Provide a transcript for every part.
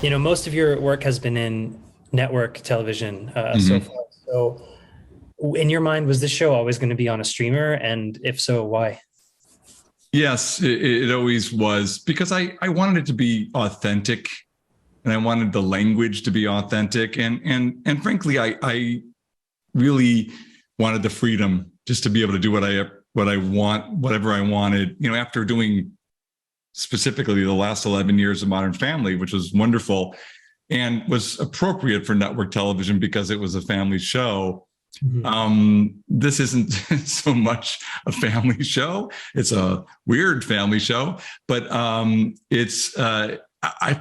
Most of your work has been in network television so Mhm. far. So, in your mind, was this show always going to be on a streamer? And if so, why? Yes, it always was because I wanted it to be authentic, and I wanted the language to be authentic, and frankly, I really wanted the freedom just to be able to do what I want, whatever I wanted. After doing specifically the last 11 years of Modern Family, which was wonderful and was appropriate for network television because it was a family show. Mhm. This isn't so much a family show. It's a weird family show, but I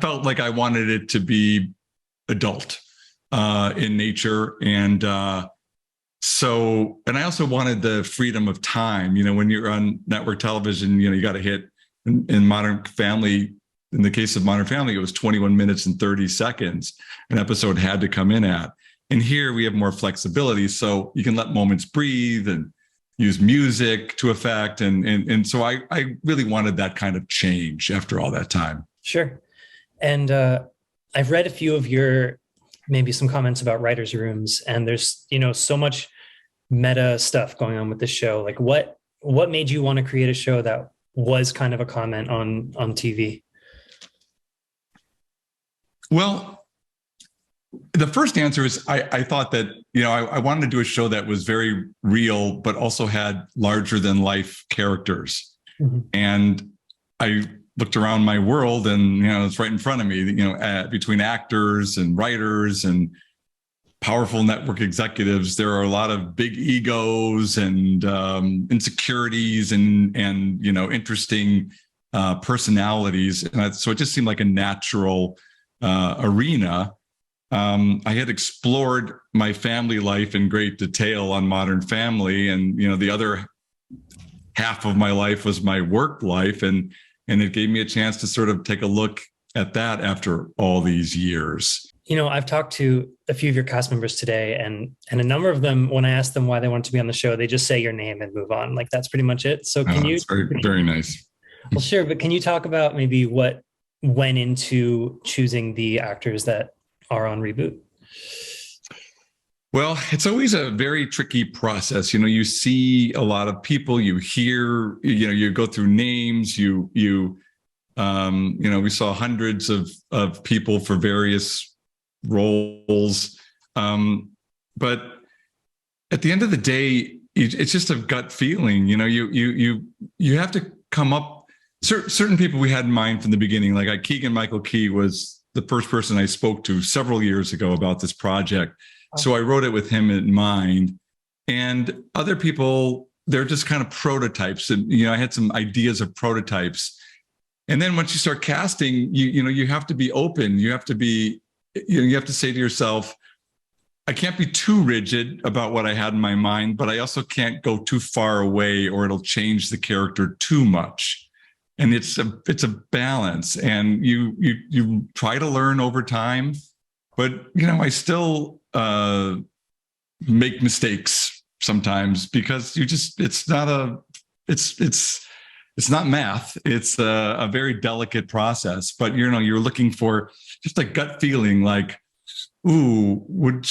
felt like I wanted it to be adult in nature. And and I also wanted the freedom of time. When you're on network television, you got to hit in Modern Family. In the case of Modern Family, it was 21 minutes and 30 seconds an episode had to come in at. And here we have more flexibility, so you can let moments breathe and use music to effect. And so I really wanted that kind of change after all that time. Sure. And I've read a few of your, maybe some comments about writers' rooms, and there's, so much meta stuff going on with this show. Like what made you want to create a show that was kind of a comment on TV? Well, the first answer is I thought that, I wanted to do a show that was very real, but also had larger than life characters. Mm-hmm. And I looked around my world and, it's right in front of me, between actors and writers and powerful network executives, there are a lot of big egos and insecurities and interesting personalities. And so it just seemed like a natural arena. I had explored my family life in great detail on Modern Family, and the other half of my life was my work life, and it gave me a chance to sort of take a look at that after all these years. I've talked to a few of your cast members today, and a number of them, when I ask them why they want to be on the show, they just say your name and move on. Like that's pretty much it. So can you? It's very, very nice. Well, sure, but can you talk about maybe what went into choosing the actors that are on Reboot? Well, it's always a very tricky process. You see a lot of people, you hear, you go through names, we saw hundreds of people for various roles. But at the end of the day, it's just a gut feeling. You have to come up. Certain people we had in mind from the beginning, like Keegan-Michael Key was the first person I spoke to several years ago about this project. So I wrote it with him in mind. And other people, they're just kind of prototypes. And, I had some ideas of prototypes. And then once you start casting, you have to be open. You have to be, you have to say to yourself, I can't be too rigid about what I had in my mind, but I also can't go too far away or it'll change the character too much. And it's a balance, and you try to learn over time, but I still make mistakes sometimes because it's not math. It's a very delicate process, but you're looking for just a gut feeling, like, ooh, would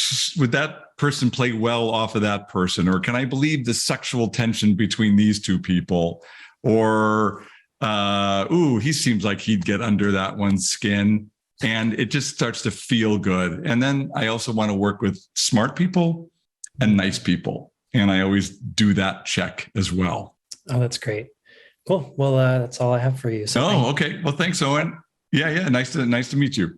that person play well off of that person, or can I believe the sexual tension between these two people, or he seems like he'd get under that one's skin. And it just starts to feel good. And then I also want to work with smart people and nice people. And I always do that check as well. Oh, that's great. Cool. Well, that's all I have for you. So okay. Well, thanks, Owen. Yeah. Nice to meet you.